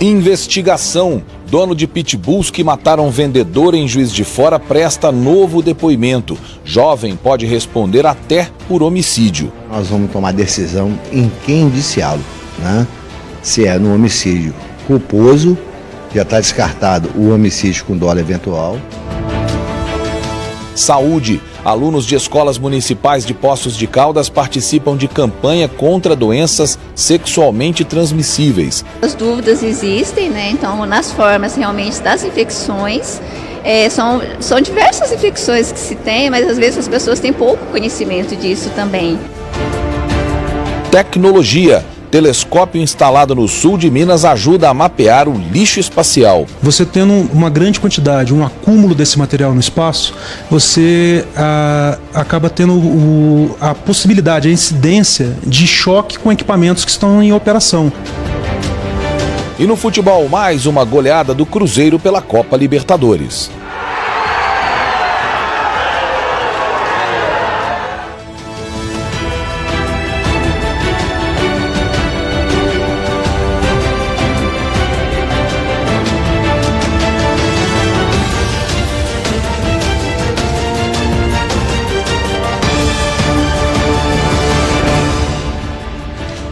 Investigação. Dono de pitbulls que mataram vendedor em Juiz de Fora presta novo depoimento. Jovem pode responder até por homicídio. Nós vamos tomar decisão em quem indiciá-lo, né? Se é no homicídio culposo, já está descartado o homicídio com dolo eventual. Saúde. Alunos de escolas municipais de Poços de Caldas participam de campanha contra doenças sexualmente transmissíveis. As dúvidas existem, né? Então, nas formas realmente das infecções, são diversas infecções que se tem, mas às vezes as pessoas têm pouco conhecimento disso também. Tecnologia. Telescópio instalado no sul de Minas ajuda a mapear o lixo espacial. Você tendo uma grande quantidade, um acúmulo desse material no espaço, você acaba tendo a possibilidade, a incidência de choque com equipamentos que estão em operação. E no futebol, mais uma goleada do Cruzeiro pela Copa Libertadores.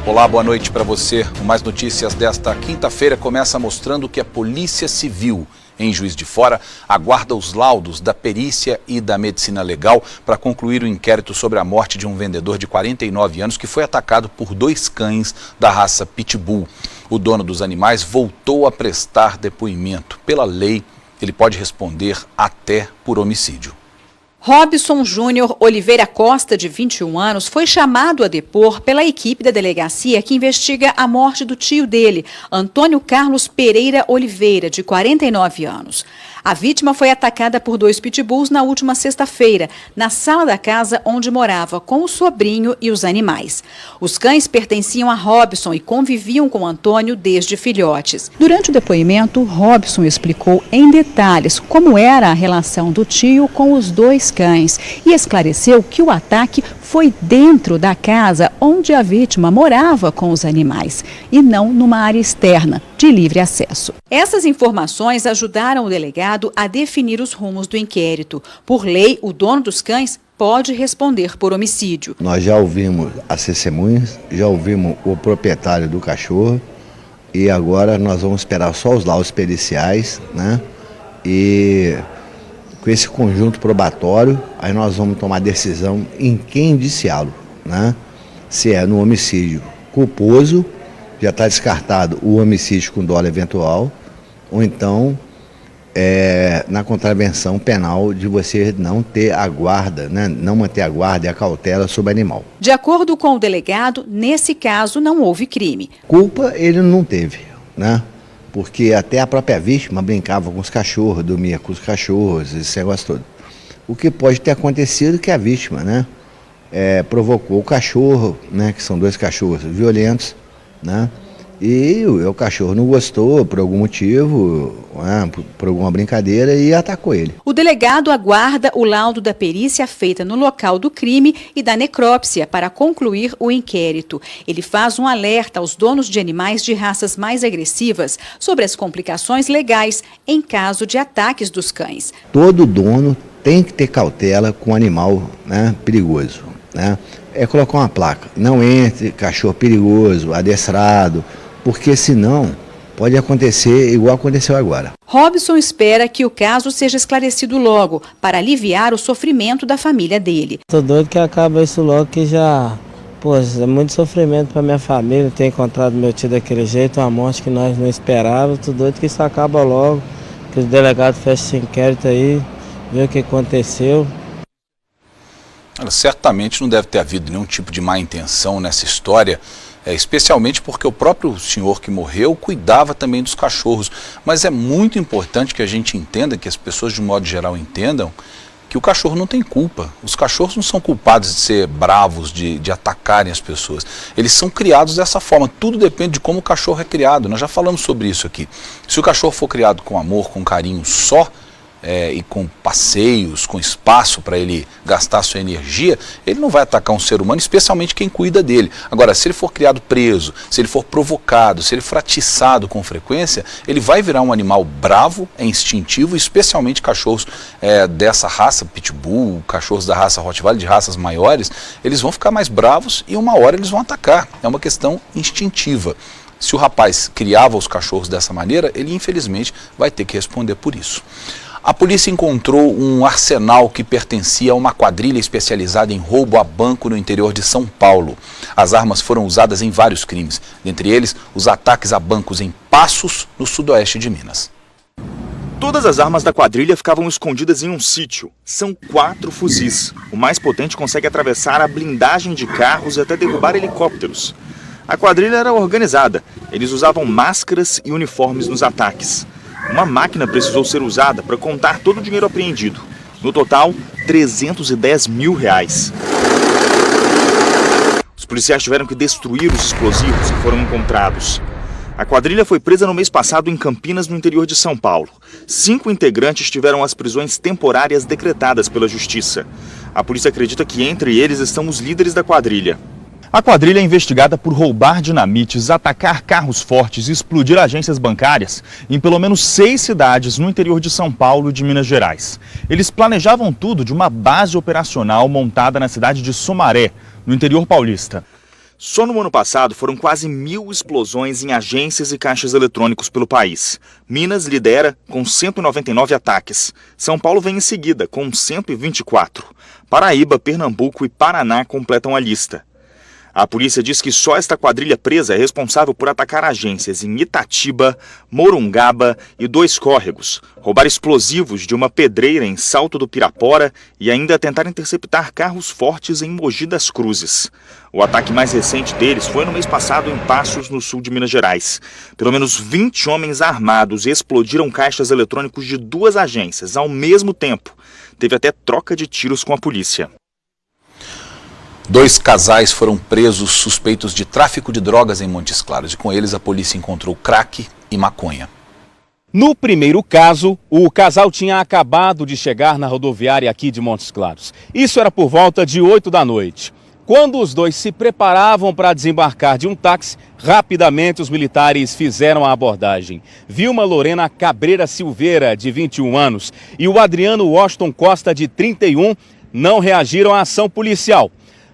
Olá, boa noite para você. O Mais Notícias desta quinta-feira começa mostrando que a Polícia Civil, em Juiz de Fora, aguarda os laudos da perícia e da medicina legal para concluir o inquérito sobre a morte de um vendedor de 49 anos que foi atacado por 2 cães da raça Pitbull. O dono dos animais voltou a prestar depoimento. Pela lei, ele pode responder até por homicídio. Robson Júnior Oliveira Costa, de 21 anos, foi chamado a depor pela equipe da delegacia que investiga a morte do tio dele, Antônio Carlos Pereira Oliveira, de 49 anos. A vítima foi atacada por 2 pitbulls na última sexta-feira, na sala da casa onde morava com o sobrinho e os animais. Os cães pertenciam a Robson e conviviam com Antônio desde filhotes. Durante o depoimento, Robson explicou em detalhes como era a relação do tio com os 2 cães e esclareceu que o ataque foi dentro da casa onde a vítima morava com os animais e não numa área externa, de livre acesso. Essas informações ajudaram o delegado a definir os rumos do inquérito. Por lei, o dono dos cães pode responder por homicídio. Nós já ouvimos as testemunhas, já ouvimos o proprietário do cachorro e agora nós vamos esperar só os laudos periciais, né? E com esse conjunto probatório, aí nós vamos tomar decisão em quem indiciá-lo, né? Se é no homicídio culposo, já está descartado o homicídio com dolo eventual, ou então na contravenção penal de você não ter a guarda, né? Não manter a guarda e a cautela sobre o animal. De acordo com o delegado, nesse caso não houve crime. Culpa ele não teve, né? Porque até a própria vítima brincava com os cachorros, dormia com os cachorros, esse negócio todo. O que pode ter acontecido é que a vítima, né, provocou o cachorro, né, que são 2 cachorros violentos, né, e o cachorro não gostou por algum motivo, né, por alguma brincadeira e atacou ele. O delegado aguarda o laudo da perícia feita no local do crime e da necrópsia para concluir o inquérito. Ele faz um alerta aos donos de animais de raças mais agressivas sobre as complicações legais em caso de ataques dos cães. Todo dono tem que ter cautela com animal, né, perigoso, né? É colocar uma placa, não entre cachorro perigoso, adestrado, porque senão pode acontecer igual aconteceu agora. Robson espera que o caso seja esclarecido logo, para aliviar o sofrimento da família dele. Tô doido que acaba isso logo, que já, é muito sofrimento para minha família ter encontrado meu tio daquele jeito, uma morte que nós não esperávamos. Tô doido que isso acaba logo, que o delegado feche esse inquérito aí, ver o que aconteceu. Certamente não deve ter havido nenhum tipo de má intenção nessa história, especialmente porque o próprio senhor que morreu cuidava também dos cachorros. Mas é muito importante que a gente entenda, que as pessoas de um modo geral entendam, que o cachorro não tem culpa. Os cachorros não são culpados de ser bravos, de atacarem as pessoas. Eles são criados dessa forma. Tudo depende de como o cachorro é criado. Nós já falamos sobre isso aqui. Se o cachorro for criado com amor, com carinho só, e com passeios, com espaço para ele gastar sua energia, ele não vai atacar um ser humano, especialmente quem cuida dele. Agora, se ele for criado preso, se ele for provocado, se ele for atiçado com frequência, ele vai virar um animal bravo, instintivo, especialmente cachorros dessa raça, pitbull, cachorros da raça Rottweiler, de raças maiores, eles vão ficar mais bravos e uma hora eles vão atacar. É uma questão instintiva. Se o rapaz criava os cachorros dessa maneira, ele infelizmente vai ter que responder por isso. A polícia encontrou um arsenal que pertencia a uma quadrilha especializada em roubo a banco no interior de São Paulo. As armas foram usadas em vários crimes, dentre eles os ataques a bancos em Passos, no sudoeste de Minas. Todas as armas da quadrilha ficavam escondidas em um sítio. São 4 fuzis. O mais potente consegue atravessar a blindagem de carros e até derrubar helicópteros. A quadrilha era organizada. Eles usavam máscaras e uniformes nos ataques. Uma máquina precisou ser usada para contar todo o dinheiro apreendido. No total, R$310 mil. Os policiais tiveram que destruir os explosivos que foram encontrados. A quadrilha foi presa no mês passado em Campinas, no interior de São Paulo. 5 integrantes tiveram as prisões temporárias decretadas pela Justiça. A polícia acredita que entre eles estão os líderes da quadrilha. A quadrilha é investigada por roubar dinamites, atacar carros fortes e explodir agências bancárias em pelo menos 6 cidades no interior de São Paulo e de Minas Gerais. Eles planejavam tudo de uma base operacional montada na cidade de Sumaré, no interior paulista. Só no ano passado foram quase 1.000 explosões em agências e caixas eletrônicos pelo país. Minas lidera com 199 ataques. São Paulo vem em seguida com 124. Paraíba, Pernambuco e Paraná completam a lista. A polícia diz que só esta quadrilha presa é responsável por atacar agências em Itatiba, Morungaba e 2 córregos, roubar explosivos de uma pedreira em Salto do Pirapora e ainda tentar interceptar carros fortes em Mogi das Cruzes. O ataque mais recente deles foi no mês passado em Passos, no sul de Minas Gerais. Pelo menos 20 homens armados explodiram caixas eletrônicos de 2 agências ao mesmo tempo. Teve até troca de tiros com a polícia. 2 casais foram presos suspeitos de tráfico de drogas em Montes Claros e com eles a polícia encontrou crack e maconha. No primeiro caso, o casal tinha acabado de chegar na rodoviária aqui de Montes Claros. Isso era por volta de 8 da noite. Quando os 2 se preparavam para desembarcar de um táxi, rapidamente os militares fizeram a abordagem. Vilma Lorena Cabreira Silveira, de 21 anos, e o Adriano Washington Costa, de 31, não reagiram à ação policial.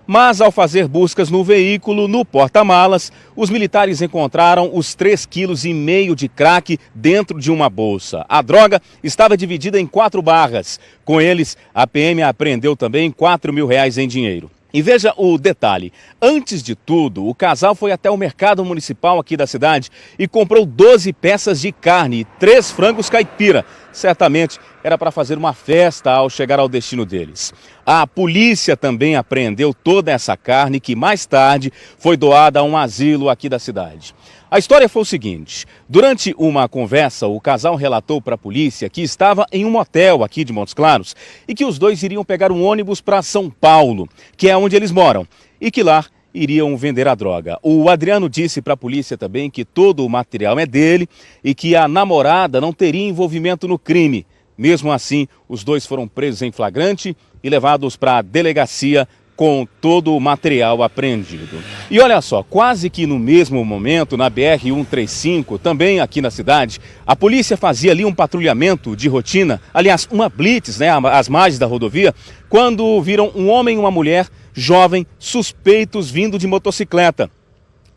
Mas, ao fazer buscas no veículo, no porta-malas, os militares encontraram os 3,5 kg de crack dentro de uma bolsa. A droga estava dividida em 4 barras. Com eles, a PM apreendeu também R$4 mil em dinheiro. E veja o detalhe, antes de tudo, o casal foi até o mercado municipal aqui da cidade e comprou 12 peças de carne e 3 frangos caipira. Certamente era para fazer uma festa ao chegar ao destino deles. A polícia também apreendeu toda essa carne que mais tarde foi doada a um asilo aqui da cidade. A história foi o seguinte, durante uma conversa o casal relatou para a polícia que estava em um motel aqui de Montes Claros e que os 2 iriam pegar um ônibus para São Paulo, que é onde eles moram, e que lá iriam vender a droga. O Adriano disse para a polícia também que todo o material é dele e que a namorada não teria envolvimento no crime. Mesmo assim, os 2 foram presos em flagrante e levados para a delegacia com todo o material apreendido. E olha só, quase que no mesmo momento, na BR-135, também aqui na cidade, a polícia fazia ali um patrulhamento de rotina, aliás, uma blitz, às margens da rodovia, quando viram um homem e uma mulher jovem suspeitos vindo de motocicleta.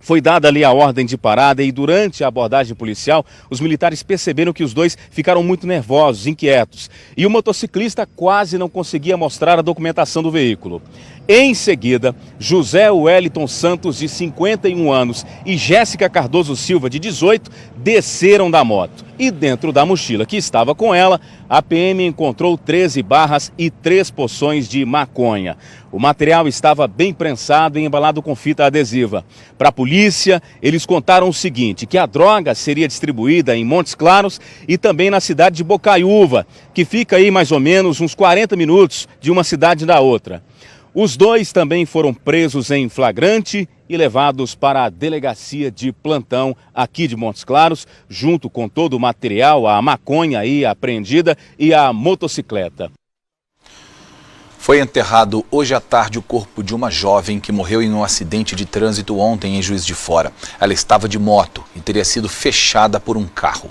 Foi dada ali a ordem de parada e durante a abordagem policial, os militares perceberam que os 2 ficaram muito nervosos, inquietos. E o motociclista quase não conseguia mostrar a documentação do veículo. Em seguida, José Wellington Santos, de 51 anos, e Jéssica Cardoso Silva, de 18, desceram da moto. E dentro da mochila que estava com ela, a PM encontrou 13 barras e 3 porções de maconha. O material estava bem prensado e embalado com fita adesiva. Para a polícia, eles contaram o seguinte, que a droga seria distribuída em Montes Claros e também na cidade de Bocaiúva, que fica aí mais ou menos uns 40 minutos de uma cidade da outra. Os dois também foram presos em flagrante e levados para a delegacia de plantão aqui de Montes Claros, junto com todo o material, a maconha aí apreendida e a motocicleta. Foi enterrado hoje à tarde o corpo de uma jovem que morreu em um acidente de trânsito ontem em Juiz de Fora. Ela estava de moto e teria sido fechada por um carro.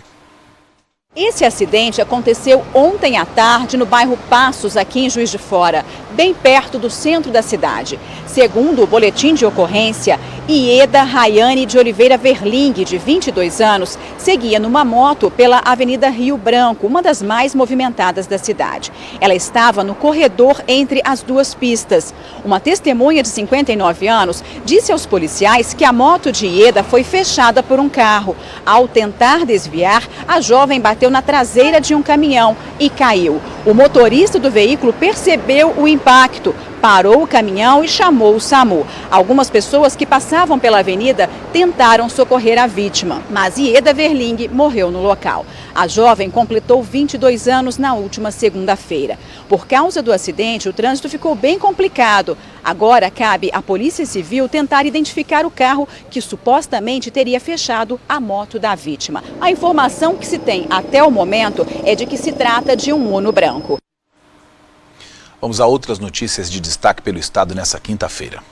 Esse acidente aconteceu ontem à tarde no bairro Passos, aqui em Juiz de Fora, bem perto do centro da cidade. Segundo o boletim de ocorrência, Ieda Rayane de Oliveira Verling, de 22 anos, seguia numa moto pela Avenida Rio Branco, uma das mais movimentadas da cidade. Ela estava no corredor entre as duas pistas. Uma testemunha de 59 anos disse aos policiais que a moto de Ieda foi fechada por um carro. Ao tentar desviar, a jovem bateu na traseira de um caminhão e caiu. O motorista do veículo percebeu o impacto, parou o caminhão e chamou o SAMU. Algumas pessoas que passavam pela avenida tentaram socorrer a vítima, mas Ieda Verling morreu no local. A jovem completou 22 anos na última segunda-feira. Por causa do acidente, o trânsito ficou bem complicado. Agora cabe à Polícia Civil tentar identificar o carro que supostamente teria fechado a moto da vítima. A informação que se tem até o momento é de que se trata de um Uno branco. Vamos a outras notícias de destaque pelo estado nessa quinta-feira.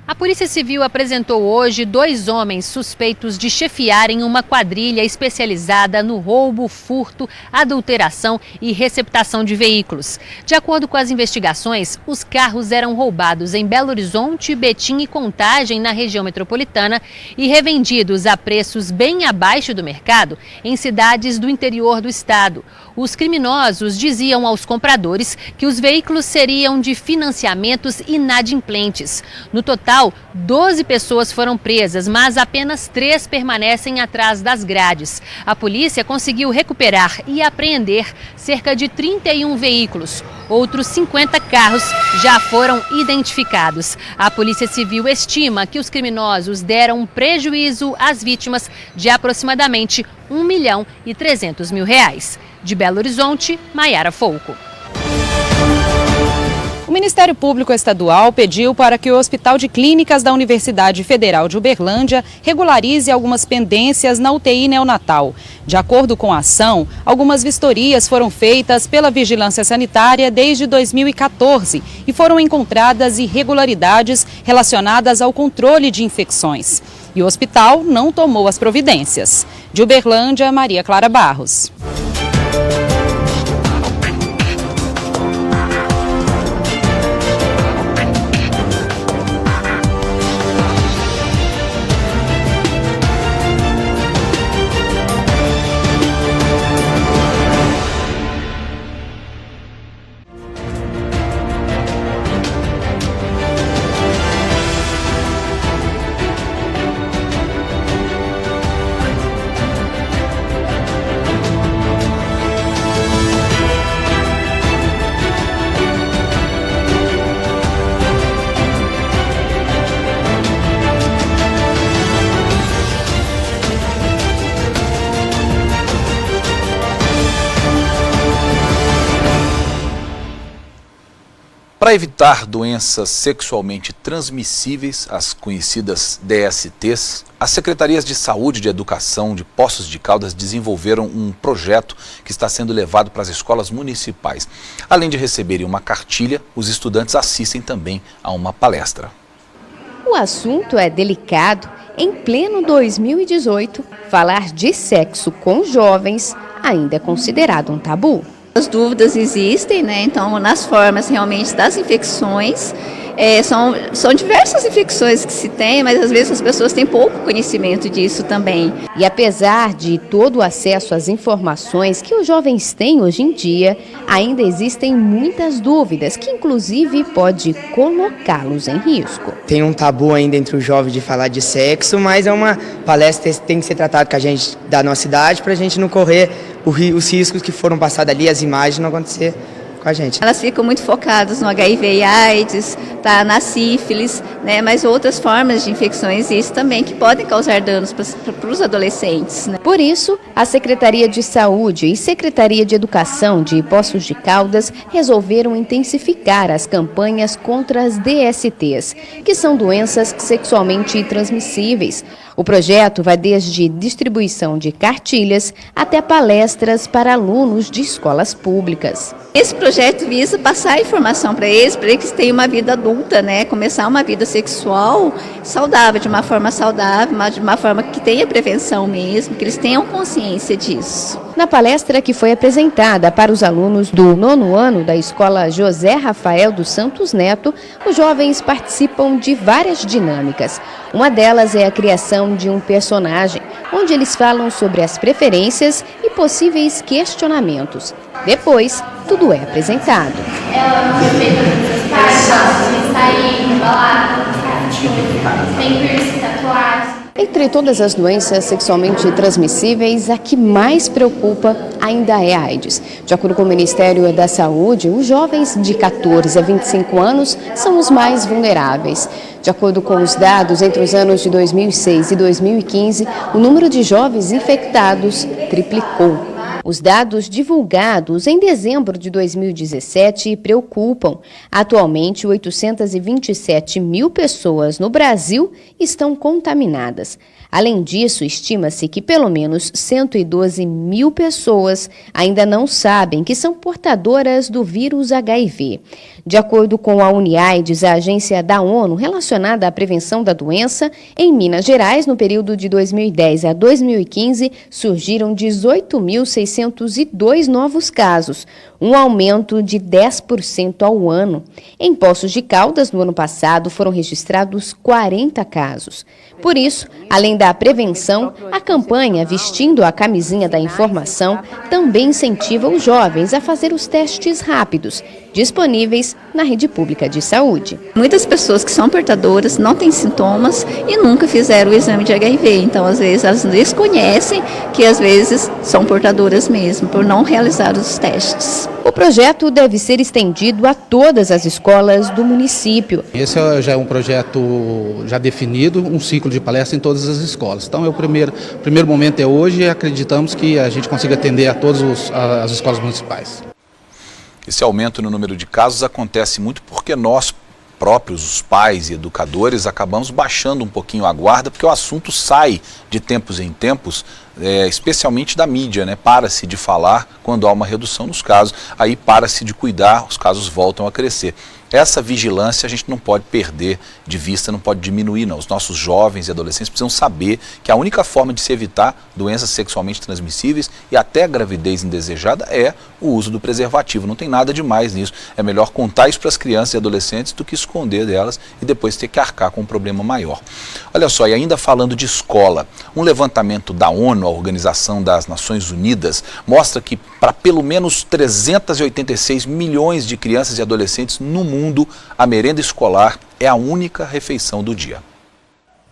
A Polícia Civil apresentou hoje 2 homens suspeitos de chefiarem uma quadrilha especializada no roubo, furto, adulteração e receptação de veículos. De acordo com as investigações, os carros eram roubados em Belo Horizonte, Betim e Contagem, na região metropolitana, e revendidos a preços bem abaixo do mercado em cidades do interior do estado. Os criminosos diziam aos compradores que os veículos seriam de financiamentos inadimplentes. No total, 12 pessoas foram presas, mas apenas 3 permanecem atrás das grades. A polícia conseguiu recuperar e apreender cerca de 31 veículos. Outros 50 carros já foram identificados. A Polícia Civil estima que os criminosos deram um prejuízo às vítimas de aproximadamente R$1.300.000. De Belo Horizonte, Maiara Folco. O Ministério Público Estadual pediu para que o Hospital de Clínicas da Universidade Federal de Uberlândia regularize algumas pendências na UTI neonatal. De acordo com a ação, algumas vistorias foram feitas pela Vigilância Sanitária desde 2014 e foram encontradas irregularidades relacionadas ao controle de infecções. E o hospital não tomou as providências. De Uberlândia, Maria Clara Barros. Para evitar doenças sexualmente transmissíveis, as conhecidas DSTs, as Secretarias de Saúde e de Educação de Poços de Caldas desenvolveram um projeto que está sendo levado para as escolas municipais. Além de receberem uma cartilha, os estudantes assistem também a uma palestra. O assunto é delicado. Em pleno 2018, falar de sexo com jovens ainda é considerado um tabu. As dúvidas existem, né? Então, nas formas realmente das infecções, são diversas infecções que se tem, mas às vezes as pessoas têm pouco conhecimento disso também. E apesar de todo o acesso às informações que os jovens têm hoje em dia, ainda existem muitas dúvidas que inclusive pode colocá-los em risco. Tem um tabu ainda entre os jovens de falar de sexo, mas é uma palestra que tem que ser tratada com a gente da nossa idade para a gente não correr os riscos que foram passados ali, as imagens não acontecer com a gente. Elas ficam muito focadas no HIV e AIDS, tá, na sífilis, né, mas outras formas de infecções isso também que podem causar danos para os adolescentes, né? Por isso, a Secretaria de Saúde e Secretaria de Educação de Poços de Caldas resolveram intensificar as campanhas contra as DSTs, que são doenças sexualmente transmissíveis. O projeto vai desde distribuição de cartilhas até palestras para alunos de escolas públicas. Esse projeto visa passar informação para eles tenham uma vida adulta, né? Começar uma vida sexual saudável, de uma forma saudável, de uma forma que tenha prevenção mesmo, que eles tenham consciência disso. Na palestra que foi apresentada para os alunos do 9º ano da Escola José Rafael dos Santos Neto, os jovens participam de várias dinâmicas. Uma delas é a criação de um personagem, onde eles falam sobre as preferências e possíveis questionamentos. Depois, tudo é apresentado. Ela respeita os pais, sair, balada, tem piercing, tatuagem. Entre todas as doenças sexualmente transmissíveis, a que mais preocupa ainda é a AIDS. De acordo com o Ministério da Saúde, os jovens de 14 a 25 anos são os mais vulneráveis. De acordo com os dados, entre os anos de 2006 e 2015, o número de jovens infectados triplicou. Os dados divulgados em dezembro de 2017 preocupam. Atualmente, 827 mil pessoas no Brasil estão contaminadas. Além disso, estima-se que pelo menos 112 mil pessoas ainda não sabem que são portadoras do vírus HIV. De acordo com a UNIAIDS, a agência da ONU relacionada à prevenção da doença, em Minas Gerais, no período de 2010 a 2015, surgiram 18.602 novos casos, um aumento de 10% ao ano. Em Poços de Caldas, no ano passado, foram registrados 40 casos. Por isso, além da prevenção, a campanha Vestindo a Camisinha da Informação também incentiva os jovens a fazer os testes rápidos, disponíveis na rede pública de saúde. Muitas pessoas que são portadoras não têm sintomas e nunca fizeram o exame de HIV, então às vezes elas desconhecem que às vezes são portadoras mesmo, por não realizar os testes. O projeto deve ser estendido a todas as escolas do município. Esse já é um projeto já definido, um ciclo de palestra em todas as escolas. Então, o primeiro momento é hoje e acreditamos que a gente consiga atender a todas as escolas municipais. Esse aumento no número de casos acontece muito porque nós próprios, os pais e educadores, acabamos baixando um pouquinho a guarda, porque o assunto sai de tempos em tempos, especialmente da mídia, né? Para-se de falar quando há uma redução nos casos, aí para-se de cuidar, os casos voltam a crescer. Essa vigilância a gente não pode perder de vista, não pode diminuir, não. Os nossos jovens e adolescentes precisam saber que a única forma de se evitar doenças sexualmente transmissíveis e até a gravidez indesejada é o uso do preservativo. Não tem nada demais nisso. É melhor contar isso para as crianças e adolescentes do que esconder delas e depois ter que arcar com um problema maior. Olha só, e ainda falando de escola, um levantamento da ONU, a Organização das Nações Unidas, mostra que para pelo menos 386 milhões de crianças e adolescentes no mundo, a merenda escolar é a única refeição do dia.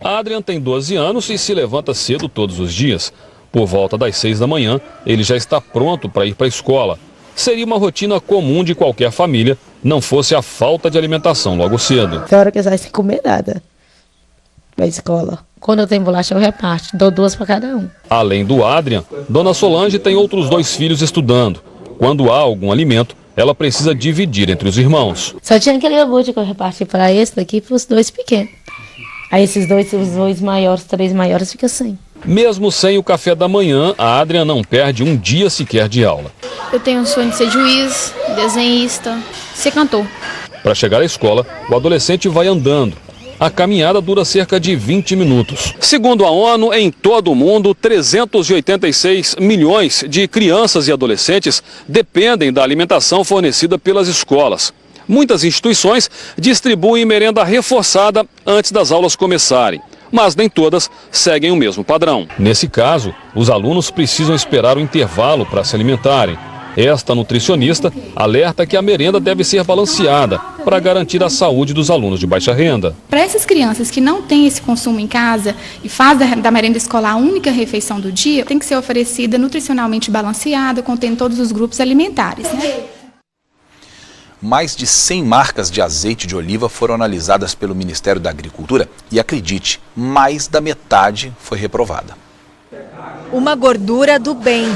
Adrian tem 12 anos e se levanta cedo todos os dias. Por volta das 6 da manhã, ele já está pronto para ir para a escola. Seria uma rotina comum de qualquer família, não fosse a falta de alimentação logo cedo. Tem hora que eu saio sem comer nada para a escola. Quando eu tenho bolacha, eu reparto, dou 2 para cada um. Além do Adrian, Dona Solange tem outros 2 filhos estudando. Quando há algum alimento, ela precisa dividir entre os irmãos. Só tinha aquele iogurte que eu reparti para esse daqui e para os 2 pequenos. Aí os 2 maiores, 3 maiores, fica sem. Mesmo sem o café da manhã, a Adrian não perde um dia sequer de aula. Eu tenho um sonho de ser juiz, desenhista, ser cantor. Para chegar à escola, o adolescente vai andando. A caminhada dura cerca de 20 minutos. Segundo a ONU, em todo o mundo, 386 milhões de crianças e adolescentes dependem da alimentação fornecida pelas escolas. Muitas instituições distribuem merenda reforçada antes das aulas começarem, mas nem todas seguem o mesmo padrão. Nesse caso, os alunos precisam esperar o intervalo para se alimentarem. Esta nutricionista alerta que a merenda deve ser balanceada para garantir a saúde dos alunos de baixa renda. Para essas crianças que não têm esse consumo em casa e fazem da merenda escolar a única refeição do dia, tem que ser oferecida nutricionalmente balanceada, contendo todos os grupos alimentares, né? Mais de 100 marcas de azeite de oliva foram analisadas pelo Ministério da Agricultura e, acredite, mais da metade foi reprovada. Uma gordura do bem,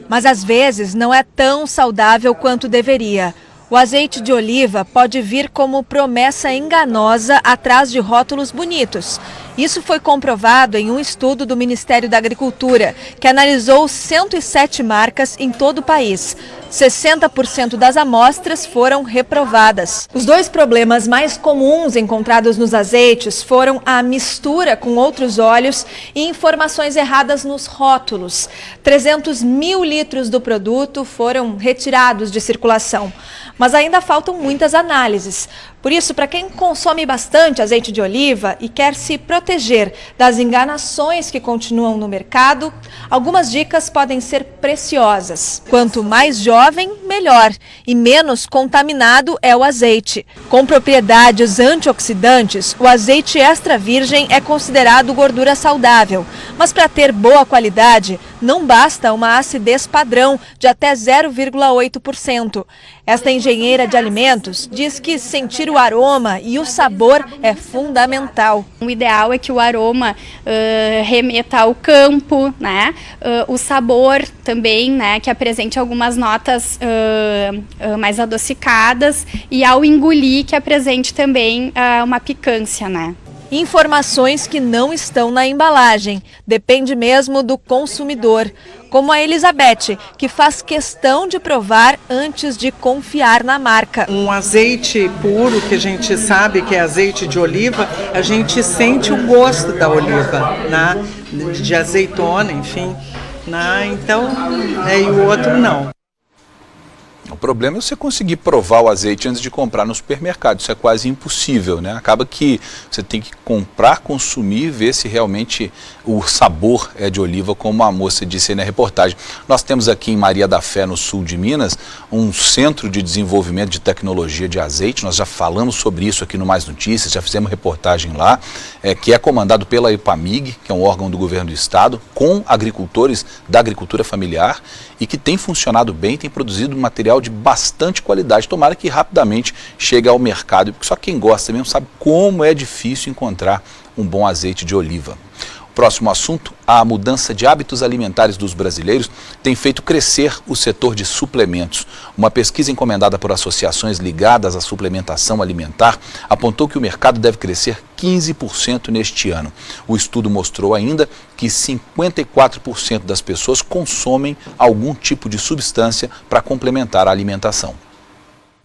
mas às vezes não é tão saudável quanto deveria. O azeite de oliva pode vir como promessa enganosa atrás de rótulos bonitos. Isso foi comprovado em um estudo do Ministério da Agricultura, que analisou 107 marcas em todo o país. 60% das amostras foram reprovadas. Os dois problemas mais comuns encontrados nos azeites foram a mistura com outros óleos e informações erradas nos rótulos. 300 mil litros do produto foram retirados de circulação. Mas ainda faltam muitas análises. Por isso, para quem consome bastante azeite de oliva e quer se proteger das enganações que continuam no mercado, algumas dicas podem ser preciosas. Quanto mais jovem, melhor. E menos contaminado é o azeite. Com propriedades antioxidantes, o azeite extra virgem é considerado gordura saudável. Mas para ter boa qualidade, não basta uma acidez padrão de até 0,8%. Esta engenheira de alimentos diz que sentir o aroma e o sabor é fundamental. O ideal é que o aroma remeta ao campo, né? O sabor também, né? Que apresente algumas notas mais adocicadas e ao engolir que apresente também uma picância, né? Informações que não estão na embalagem, depende mesmo do consumidor. Como a Elizabeth, que faz questão de provar antes de confiar na marca. Um azeite puro, que a gente sabe que é azeite de oliva, a gente sente o gosto da oliva, né? De azeitona, enfim. Né? Então, e o outro não. O problema é você conseguir provar o azeite antes de comprar no supermercado. Isso é quase impossível, né? Acaba que você tem que comprar, consumir, ver se realmente o sabor é de oliva, como a moça disse aí na reportagem. Nós temos aqui em Maria da Fé, no sul de Minas, um centro de desenvolvimento de tecnologia de azeite. Nós já falamos sobre isso aqui no Mais Notícias, já fizemos reportagem lá, que é comandado pela EPAMIG, que é um órgão do governo do estado, com agricultores da agricultura familiar e que tem funcionado bem, tem produzido material de bastante qualidade. Tomara que rapidamente chegue ao mercado, porque só quem gosta mesmo sabe como é difícil encontrar um bom azeite de oliva. Próximo assunto, a mudança de hábitos alimentares dos brasileiros tem feito crescer o setor de suplementos. Uma pesquisa encomendada por associações ligadas à suplementação alimentar apontou que o mercado deve crescer 15% neste ano. O estudo mostrou ainda que 54% das pessoas consomem algum tipo de substância para complementar a alimentação.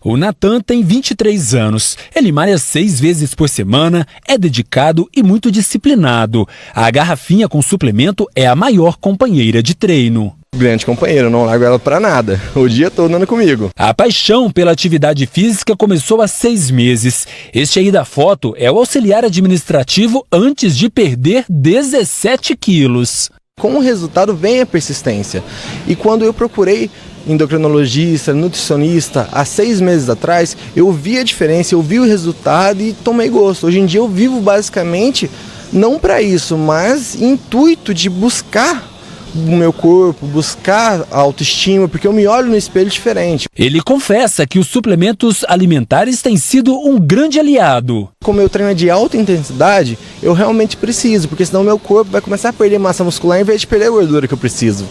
O Natan tem 23 anos, ele malha 6 vezes por semana, é dedicado e muito disciplinado. A garrafinha com suplemento é a maior companheira de treino. Grande companheiro, não largo ela pra nada, o dia todo andando comigo. A paixão pela atividade física começou há 6 meses. Este aí da foto é o auxiliar administrativo antes de perder 17 quilos. Com o resultado vem a persistência. E quando eu procurei endocrinologista, nutricionista, há 6 meses atrás, eu vi a diferença, eu vi o resultado e tomei gosto. Hoje em dia eu vivo basicamente, não para isso, mas intuito de buscar o meu corpo, buscar a autoestima, porque eu me olho no espelho diferente. Ele confessa que os suplementos alimentares têm sido um grande aliado. Como eu treino de alta intensidade, eu realmente preciso, porque senão meu corpo vai começar a perder massa muscular em vez de perder a gordura que eu preciso.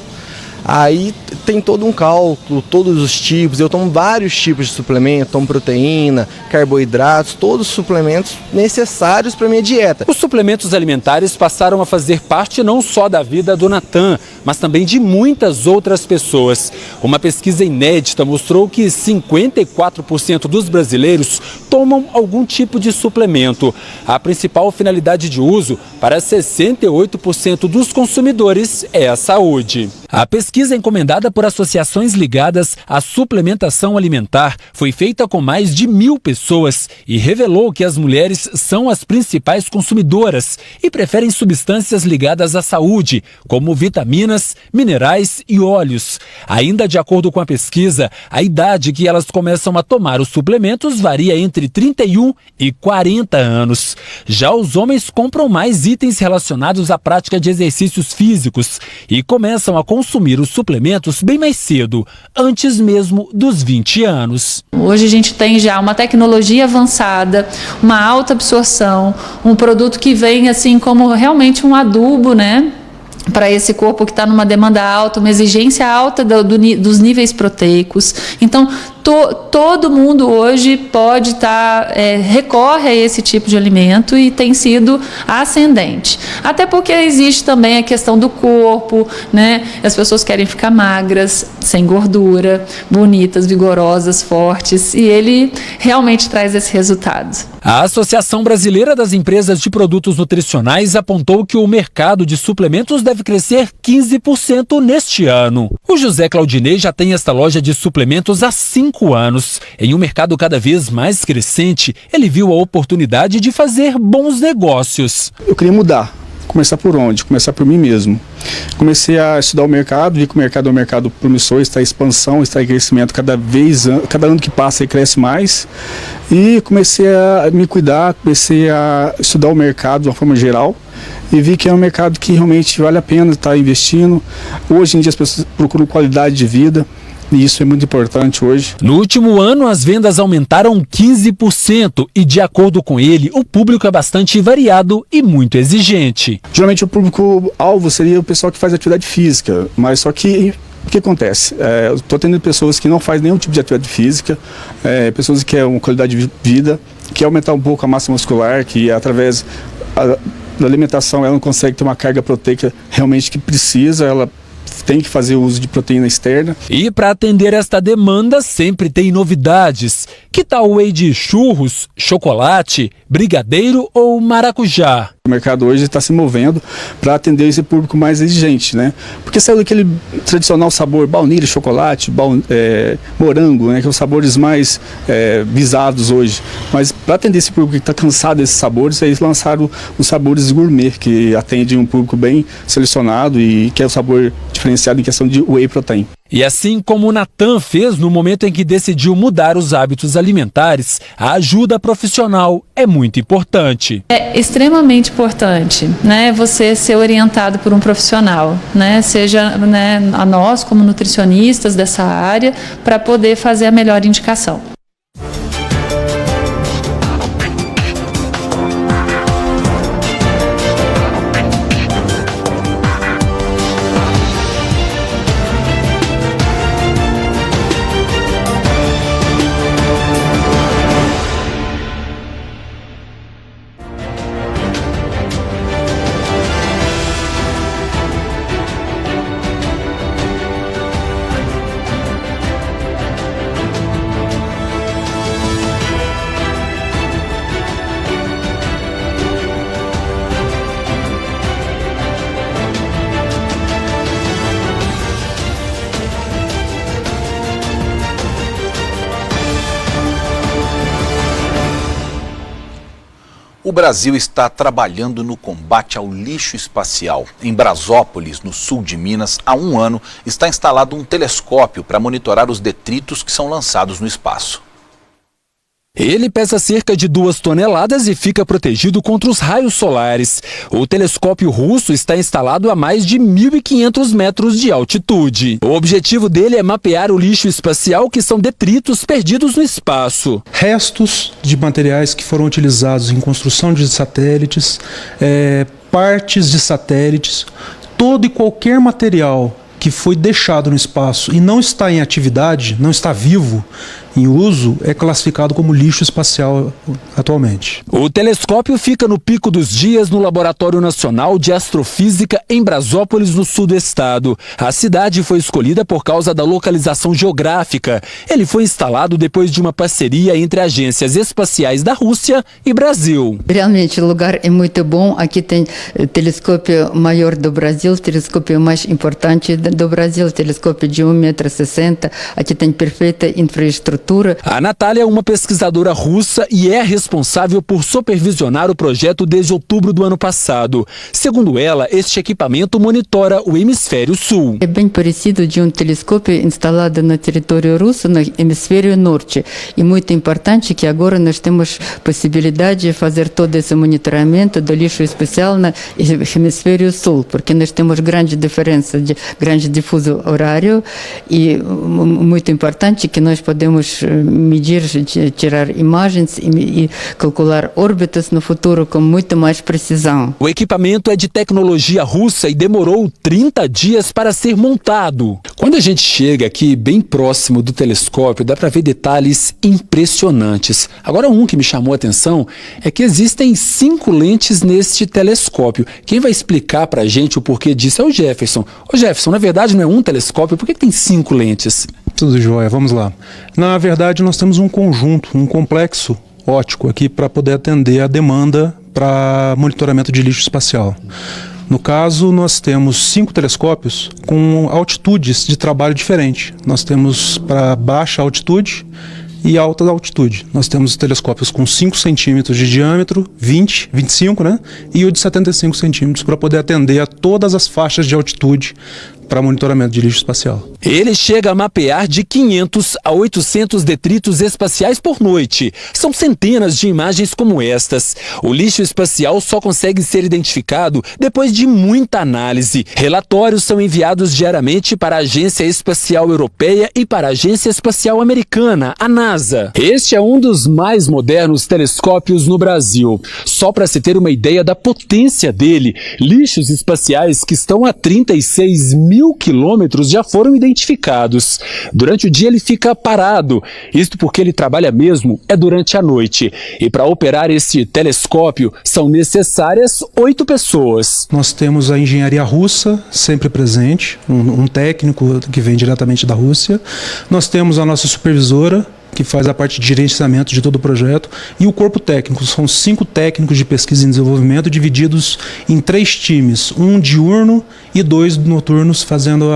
Aí tem todo um cálculo, todos os tipos, eu tomo vários tipos de suplemento, tomo proteína, carboidratos, todos os suplementos necessários para minha dieta. Os suplementos alimentares passaram a fazer parte não só da vida do Natan, mas também de muitas outras pessoas. Uma pesquisa inédita mostrou que 54% dos brasileiros tomam algum tipo de suplemento. A principal finalidade de uso para 68% dos consumidores é a saúde. A pesquisa encomendada por associações ligadas à suplementação alimentar foi feita com mais de 1.000 pessoas e revelou que as mulheres são as principais consumidoras e preferem substâncias ligadas à saúde, como vitaminas vitaminas, minerais e óleos. Ainda de acordo com a pesquisa, a idade que elas começam a tomar os suplementos varia entre 31 e 40 anos. Já os homens compram mais itens relacionados à prática de exercícios físicos e começam a consumir os suplementos bem mais cedo, antes mesmo dos 20 anos. Hoje a gente tem já uma tecnologia avançada, uma alta absorção, um produto que vem assim como realmente um adubo, né? Para esse corpo que está numa demanda alta, uma exigência alta dos níveis proteicos. Então, todo mundo hoje pode recorre a esse tipo de alimento e tem sido ascendente. Até porque existe também a questão do corpo, né? As pessoas querem ficar magras, sem gordura, bonitas, vigorosas, fortes, e ele realmente traz esse resultado. A Associação Brasileira das Empresas de Produtos Nutricionais apontou que o mercado de suplementos deve crescer 15% neste ano. O José Claudinei já tem esta loja de suplementos há 5 anos. Em um mercado cada vez mais crescente, ele viu a oportunidade de fazer bons negócios. Eu queria mudar. Começar por onde? Começar por mim mesmo. Comecei a estudar o mercado, vi que o mercado é um mercado promissor, está em expansão, está em crescimento cada ano que passa ele cresce mais. E comecei a me cuidar, comecei a estudar o mercado de uma forma geral e vi que é um mercado que realmente vale a pena estar investindo. Hoje em dia as pessoas procuram qualidade de vida. E isso é muito importante hoje. No último ano, as vendas aumentaram 15% e, de acordo com ele, o público é bastante variado e muito exigente. Geralmente o público-alvo seria o pessoal que faz atividade física, mas só que o que acontece? Eu estou tendo pessoas que não fazem nenhum tipo de atividade física, pessoas que querem uma qualidade de vida, que aumentar um pouco a massa muscular, que através da alimentação ela não consegue ter uma carga proteica realmente que precisa, ela tem que fazer uso de proteína externa. E para atender esta demanda, sempre tem novidades. Que tal o whey de churros, chocolate, brigadeiro ou maracujá? O mercado hoje está se movendo para atender esse público mais exigente, né? Porque saiu daquele tradicional sabor baunilha, chocolate, morango, né? Que são os sabores mais visados hoje. Mas para atender esse público que está cansado desses sabores, eles lançaram os sabores gourmet, que atendem um público bem selecionado e que é o sabor diferenciado em questão de whey protein. E assim como o Natan fez no momento em que decidiu mudar os hábitos alimentares, a ajuda profissional é muito importante. É extremamente importante, né, você ser orientado por um profissional, né, seja, né, a nós como nutricionistas dessa área, para poder fazer a melhor indicação. O Brasil está trabalhando no combate ao lixo espacial. Em Brasópolis, no sul de Minas, há 1 ano, está instalado um telescópio para monitorar os detritos que são lançados no espaço. Ele pesa cerca de 2 toneladas e fica protegido contra os raios solares. O telescópio russo está instalado a mais de 1.500 metros de altitude. O objetivo dele é mapear o lixo espacial, que são detritos perdidos no espaço. Restos de materiais que foram utilizados em construção de satélites, partes de satélites, todo e qualquer material que foi deixado no espaço e não está em atividade, não está vivo, em uso, é classificado como lixo espacial atualmente. O telescópio fica no Pico dos Dias, no Laboratório Nacional de Astrofísica, em Brasópolis, no sul do estado. A cidade foi escolhida por causa da localização geográfica. Ele foi instalado depois de uma parceria entre agências espaciais da Rússia e Brasil. Realmente o lugar é muito bom. Aqui tem o telescópio maior do Brasil, o telescópio mais importante do Brasil, o telescópio de 1,60 m. Aqui tem perfeita infraestrutura altura. A Natália é uma pesquisadora russa e é responsável por supervisionar o projeto desde outubro do ano passado. Segundo ela, este equipamento monitora o hemisfério sul. É bem parecido de um telescópio instalado no território russo, no hemisfério norte. E muito importante que agora nós temos possibilidade de fazer todo esse monitoramento do lixo especial no hemisfério sul, porque nós temos grande diferença, grande difuso horário, e muito importante que nós podemos medir, tirar imagens e calcular órbitas no futuro com muito mais precisão. O equipamento é de tecnologia russa e demorou 30 dias para ser montado. Quando a gente chega aqui bem próximo do telescópio, dá para ver detalhes impressionantes. Agora, um que me chamou a atenção é que existem 5 lentes neste telescópio. Quem vai explicar para a gente o porquê disso é o Jefferson. Ô Jefferson, na verdade não é um telescópio, por que tem 5 lentes? Tudo jóia, vamos lá. Na verdade, nós temos um conjunto, um complexo óptico aqui para poder atender a demanda para monitoramento de lixo espacial. No caso, nós temos 5 telescópios com altitudes de trabalho diferentes. Nós temos para baixa altitude e alta altitude. Nós temos telescópios com 5 centímetros de diâmetro, 20, 25, né? E o de 75 centímetros para poder atender a todas as faixas de altitude para monitoramento de lixo espacial. Ele chega a mapear de 500 a 800 detritos espaciais por noite. São centenas de imagens como estas. O lixo espacial só consegue ser identificado depois de muita análise. Relatórios são enviados diariamente para a Agência Espacial Europeia e para a Agência Espacial Americana, a NASA. Este é um dos mais modernos telescópios no Brasil. Só para se ter uma ideia da potência dele, lixos espaciais que estão a 36 mil quilômetros já foram identificados. Durante o dia ele fica parado, isto porque ele trabalha mesmo durante a noite. E para operar esse telescópio são necessárias 8 pessoas. Nós temos a engenharia russa sempre presente, um técnico que vem diretamente da Rússia. Nós temos a nossa supervisora, que faz a parte de gerenciamento de todo o projeto, e o corpo técnico. São 5 técnicos de pesquisa e desenvolvimento divididos em 3 times, um diurno e 2 noturnos, fazendo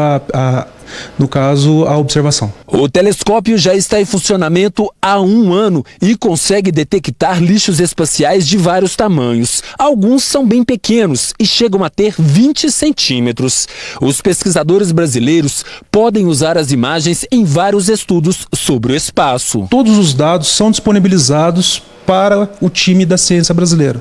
no caso, a observação. O telescópio já está em funcionamento há 1 ano e consegue detectar lixos espaciais de vários tamanhos. Alguns são bem pequenos e chegam a ter 20 centímetros. Os pesquisadores brasileiros podem usar as imagens em vários estudos sobre o espaço. Todos os dados são disponibilizados para o time da ciência brasileira.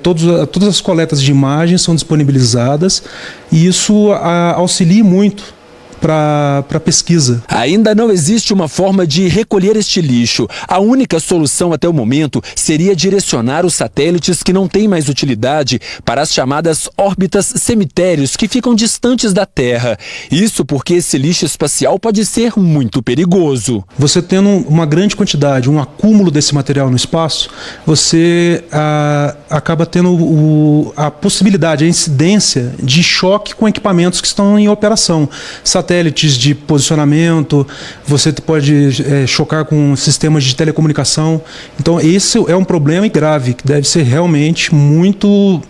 Todas as coletas de imagens são disponibilizadas e isso auxilia muito para pesquisa. Ainda não existe uma forma de recolher este lixo. A única solução até o momento seria direcionar os satélites que não têm mais utilidade para as chamadas órbitas cemitérios que ficam distantes da Terra. Isso porque esse lixo espacial pode ser muito perigoso. Você tendo uma grande quantidade, um acúmulo desse material no espaço, você acaba tendo a incidência de choque com equipamentos que estão em operação. Satélites de posicionamento, você pode chocar com sistemas de telecomunicação. Então esse é um problema grave que deve ser realmente muito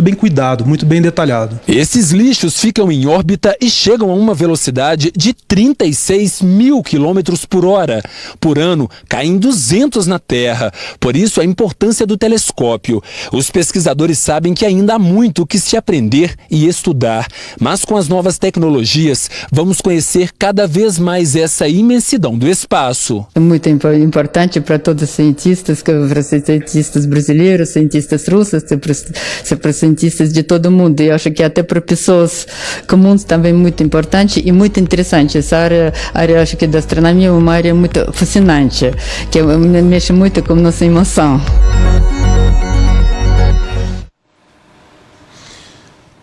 bem cuidado, muito bem detalhado. Esses lixos ficam em órbita e chegam a uma velocidade de 36 mil quilômetros por hora. Por ano, caem 200 na Terra. Por isso, a importância do telescópio. Os pesquisadores sabem que ainda há muito o que se aprender e estudar. Mas com as novas tecnologias, vamos conhecer cada vez mais essa imensidão do espaço. É muito importante para todos os cientistas, para cientistas brasileiros, cientistas russos, para cientistas de todo mundo. Eu acho que até para pessoas comuns também muito importante e muito interessante. Essa área acho que da astronomia é uma área muito fascinante, que mexe muito com nossa emoção.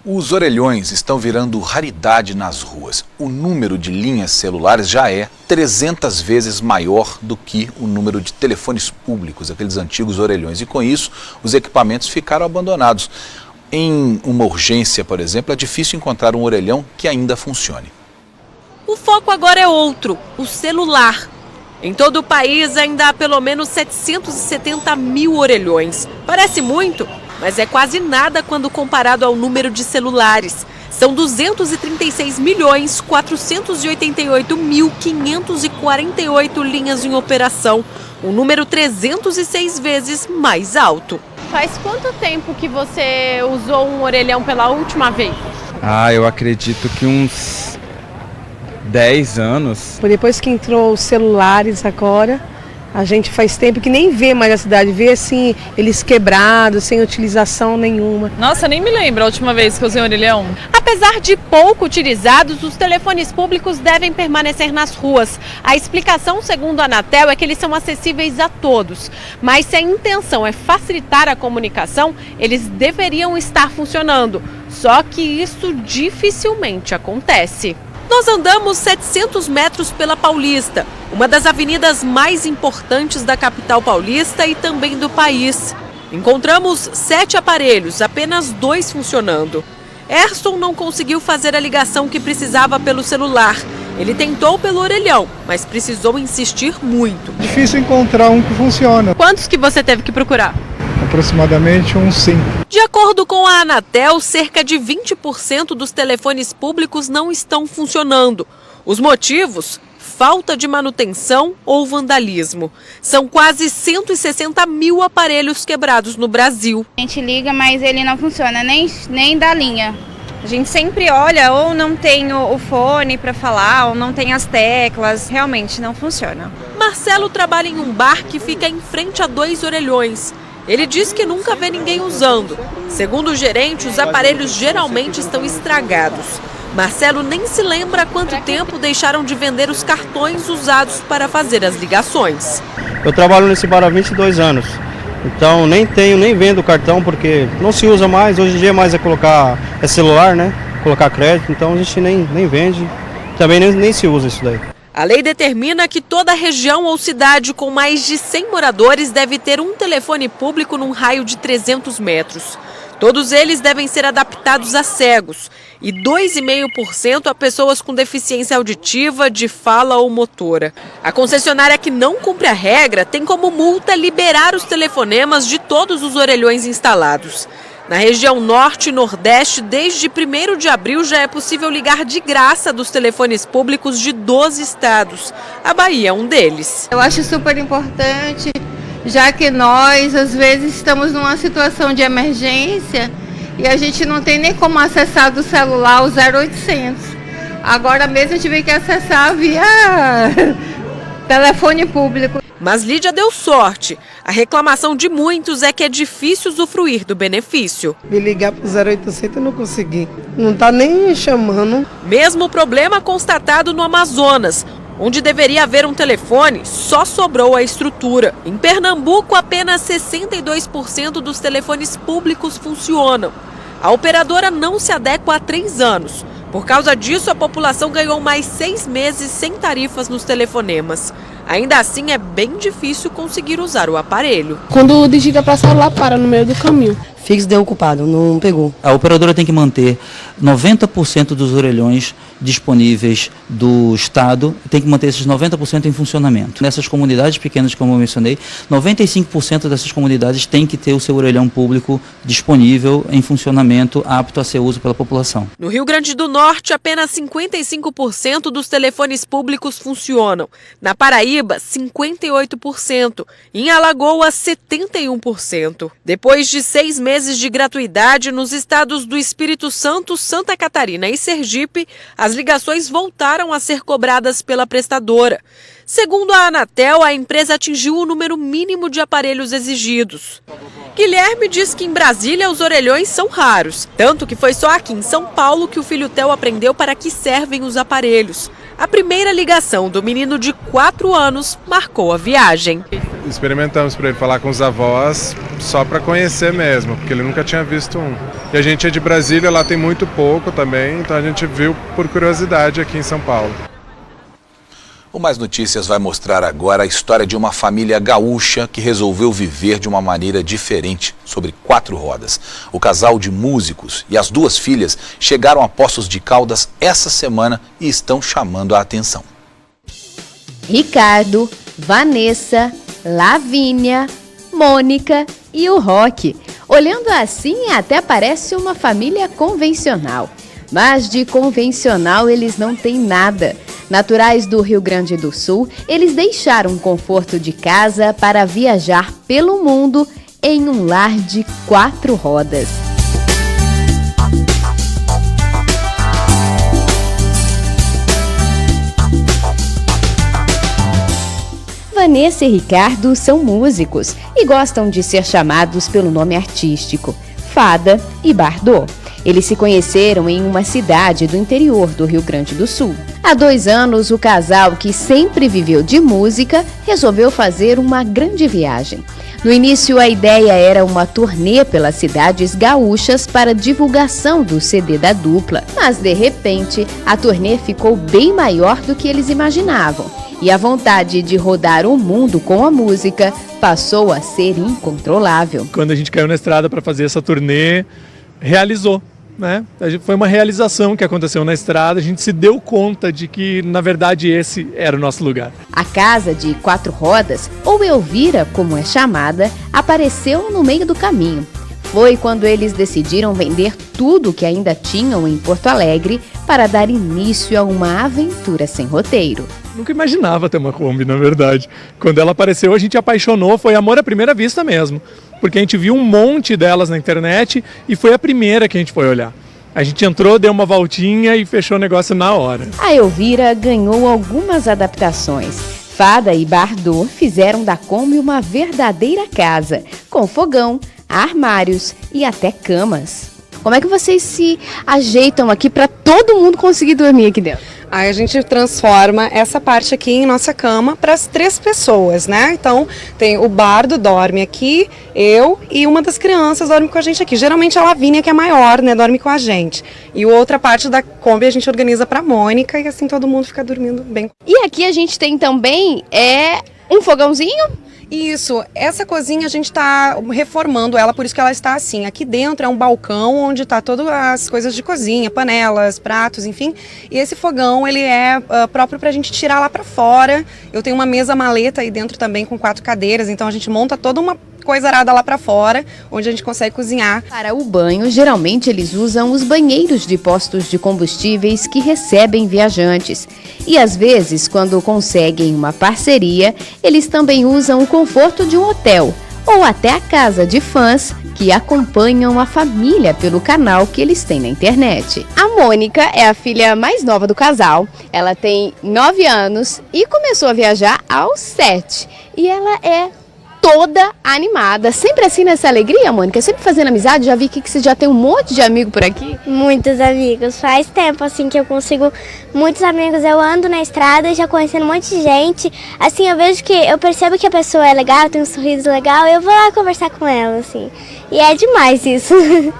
Os orelhões estão virando raridade nas ruas. O número de linhas celulares já é 300 vezes maior do que o número de telefones públicos, aqueles antigos orelhões. E com isso, os equipamentos ficaram abandonados. Em uma urgência, por exemplo, é difícil encontrar um orelhão que ainda funcione. O foco agora é outro, o celular. Em todo o país ainda há pelo menos 770 mil orelhões. Parece muito, mas é quase nada quando comparado ao número de celulares. São 236.488.548 linhas em operação, um número 306 vezes mais alto. Faz quanto tempo que você usou um orelhão pela última vez? Eu acredito que uns 10 anos. Depois que entrou os celulares agora, a gente faz tempo que nem vê mais a cidade, vê assim, eles quebrados, sem utilização nenhuma. Nossa, nem me lembro a última vez que eu usei um orelhão. Apesar de pouco utilizados, os telefones públicos devem permanecer nas ruas. A explicação, segundo a Anatel, é que eles são acessíveis a todos. Mas se a intenção é facilitar a comunicação, eles deveriam estar funcionando. Só que isso dificilmente acontece. Nós andamos 700 metros pela Paulista, uma das avenidas mais importantes da capital paulista e também do país. Encontramos 7 aparelhos, apenas 2 funcionando. Erson não conseguiu fazer a ligação que precisava pelo celular. Ele tentou pelo orelhão, mas precisou insistir muito. Difícil encontrar um que funciona. Quantos que você teve que procurar? Aproximadamente uns 5. De acordo com a Anatel, cerca de 20% dos telefones públicos não estão funcionando. Os motivos? Falta de manutenção ou vandalismo. São quase 160 mil aparelhos quebrados no Brasil. A gente liga, mas ele não funciona, nem da linha. A gente sempre olha ou não tem o fone para falar, ou não tem as teclas. Realmente não funciona. Marcelo trabalha em um bar que fica em frente a 2 orelhões. Ele diz que nunca vê ninguém usando. Segundo o gerente, os aparelhos geralmente estão estragados. Marcelo nem se lembra há quanto tempo deixaram de vender os cartões usados para fazer as ligações. Eu trabalho nesse bar há 22 anos, então nem vendo cartão porque não se usa mais. Hoje em dia mais é colocar celular, né? Colocar crédito, então a gente nem vende, também nem se usa isso daí. A lei determina que toda região ou cidade com mais de 100 moradores deve ter um telefone público num raio de 300 metros. Todos eles devem ser adaptados a cegos e 2,5% a pessoas com deficiência auditiva, de fala ou motora. A concessionária que não cumpre a regra tem como multa liberar os telefonemas de todos os orelhões instalados. Na região norte e nordeste, desde 1º de abril já é possível ligar de graça dos telefones públicos de 12 estados. A Bahia é um deles. Eu acho super importante, já que nós, às vezes, estamos numa situação de emergência e a gente não tem nem como acessar do celular o 0800. Agora mesmo a gente vem que acessar via telefone público. Mas Lídia deu sorte. A reclamação de muitos é que é difícil usufruir do benefício. Me ligar para o 0800 eu não consegui. Não está nem chamando. Mesmo problema constatado no Amazonas. Onde deveria haver um telefone, só sobrou a estrutura. Em Pernambuco, apenas 62% dos telefones públicos funcionam. A operadora não se adequa há 3 anos. Por causa disso, a população ganhou mais 6 meses sem tarifas nos telefonemas. Ainda assim, é bem difícil conseguir usar o aparelho. Quando digita para celular, para no meio do caminho. Fixo deu ocupado, não pegou. A operadora tem que manter 90% dos orelhões disponíveis do Estado, tem que manter esses 90% em funcionamento. Nessas comunidades pequenas, como eu mencionei, 95% dessas comunidades têm que ter o seu orelhão público disponível em funcionamento, apto a ser uso pela população. No Rio Grande do Norte, apenas 55% dos telefones públicos funcionam. Na Paraíba, 58%. Em Alagoas, 71%. Depois de 6 meses de gratuidade nos estados do Espírito Santo, Santa Catarina e Sergipe, as ligações voltaram a ser cobradas pela prestadora. Segundo a Anatel, a empresa atingiu o número mínimo de aparelhos exigidos. Guilherme diz que em Brasília os orelhões são raros, tanto que foi só aqui em São Paulo que o filho Theo aprendeu para que servem os aparelhos. A primeira ligação do menino de 4 anos marcou a viagem. Experimentamos para ele falar com os avós, só para conhecer mesmo, porque ele nunca tinha visto um. E a gente é de Brasília, lá tem muito pouco também, então a gente viu por curiosidade aqui em São Paulo. O Mais Notícias vai mostrar agora a história de uma família gaúcha que resolveu viver de uma maneira diferente, sobre 4 rodas. O casal de músicos e as 2 filhas chegaram a Poços de Caldas essa semana e estão chamando a atenção. Ricardo, Vanessa, Lavínia, Mônica e o Roque. Olhando assim, até parece uma família convencional. Mas de convencional eles não têm nada. Naturais do Rio Grande do Sul, eles deixaram o conforto de casa para viajar pelo mundo em um lar de 4 rodas. Vanessa e Ricardo são músicos e gostam de ser chamados pelo nome artístico, Fada e Bardô. Eles se conheceram em uma cidade do interior do Rio Grande do Sul. Há 2 anos, o casal, que sempre viveu de música, resolveu fazer uma grande viagem. No início, a ideia era uma turnê pelas cidades gaúchas para divulgação do CD da dupla. Mas, de repente, a turnê ficou bem maior do que eles imaginavam. E a vontade de rodar o mundo com a música passou a ser incontrolável. Quando a gente caiu na estrada para fazer essa turnê, realizou, né? Foi uma realização que aconteceu na estrada, a gente se deu conta de que, na verdade, esse era o nosso lugar. A casa de 4 rodas, ou Elvira, como é chamada, apareceu no meio do caminho. Foi quando eles decidiram vender tudo que ainda tinham em Porto Alegre para dar início a uma aventura sem roteiro. Nunca imaginava ter uma Kombi, na verdade. Quando ela apareceu, a gente apaixonou, foi amor à primeira vista mesmo. Porque a gente viu um monte delas na internet e foi a primeira que a gente foi olhar. A gente entrou, deu uma voltinha e fechou o negócio na hora. A Elvira ganhou algumas adaptações. Fada e Bardô fizeram da Kombi uma verdadeira casa, com fogão, armários e até camas. Como é que vocês se ajeitam aqui para todo mundo conseguir dormir aqui dentro? Aí a gente transforma essa parte aqui em nossa cama para as 3 pessoas, né? Então tem o Bardo dorme aqui, eu e uma das crianças dorme com a gente aqui. Geralmente a Lavínia, que é maior, né, dorme com a gente. E outra parte da Kombi a gente organiza para a Mônica e assim todo mundo fica dormindo bem. E aqui a gente tem também um fogãozinho? Isso, essa cozinha a gente está reformando ela, por isso que ela está assim. Aqui dentro é um balcão onde está todas as coisas de cozinha, panelas, pratos, enfim. E esse fogão, ele é próprio para a gente tirar lá para fora. Eu tenho uma mesa maleta aí dentro também com 4 cadeiras, então a gente monta toda uma coisa arada lá para fora, onde a gente consegue cozinhar. Para o banho, geralmente eles usam os banheiros de postos de combustíveis que recebem viajantes. E às vezes, quando conseguem uma parceria, eles também usam o conforto de um hotel ou até a casa de fãs que acompanham a família pelo canal que eles têm na internet. A Mônica é a filha mais nova do casal. Ela tem 9 anos e começou a viajar aos 7. E ela é toda animada. Sempre assim nessa alegria, Mônica? Sempre fazendo amizade? Já vi que você já tem um monte de amigo por aqui? Muitos amigos. Faz tempo assim que eu consigo muitos amigos. Eu ando na estrada já conhecendo um monte de gente. Assim, eu percebo que a pessoa é legal, tem um sorriso legal, eu vou lá conversar com ela, assim. E é demais isso.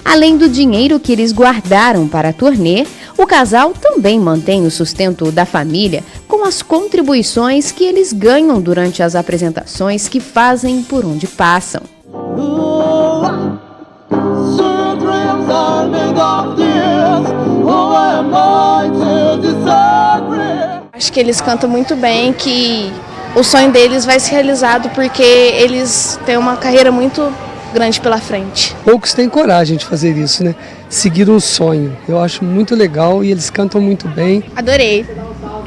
Além do dinheiro que eles guardaram para a turnê, o casal também mantém o sustento da família com as contribuições que eles ganham durante as apresentações que fazem por onde passam. Acho que eles cantam muito bem, que o sonho deles vai ser realizado porque eles têm uma carreira muito grande pela frente. Poucos têm coragem de fazer isso, né? Seguir um sonho. Eu acho muito legal e eles cantam muito bem. Adorei.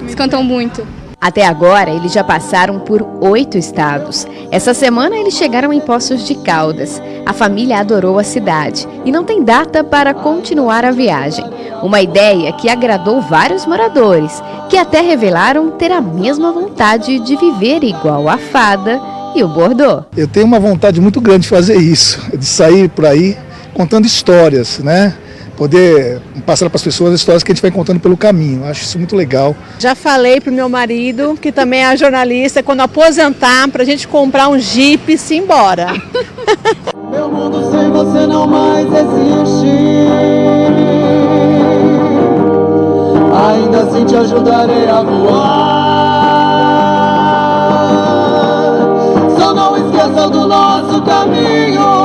Eles cantam muito. Até agora, eles já passaram por 8 estados. Essa semana, eles chegaram em Poços de Caldas. A família adorou a cidade e não tem data para continuar a viagem. Uma ideia que agradou vários moradores, que até revelaram ter a mesma vontade de viver igual a Fada e o Bardô. Eu tenho uma vontade muito grande de fazer isso, de sair por aí contando histórias, né? Poder passar para as pessoas as histórias que a gente vai contando pelo caminho. Acho isso muito legal. Já falei pro meu marido, que também é jornalista, quando aposentar, pra gente comprar um Jeep e se embora. Meu mundo sem você não mais existe. Ainda assim te ajudarei a voar. Só não esqueça do nosso caminho.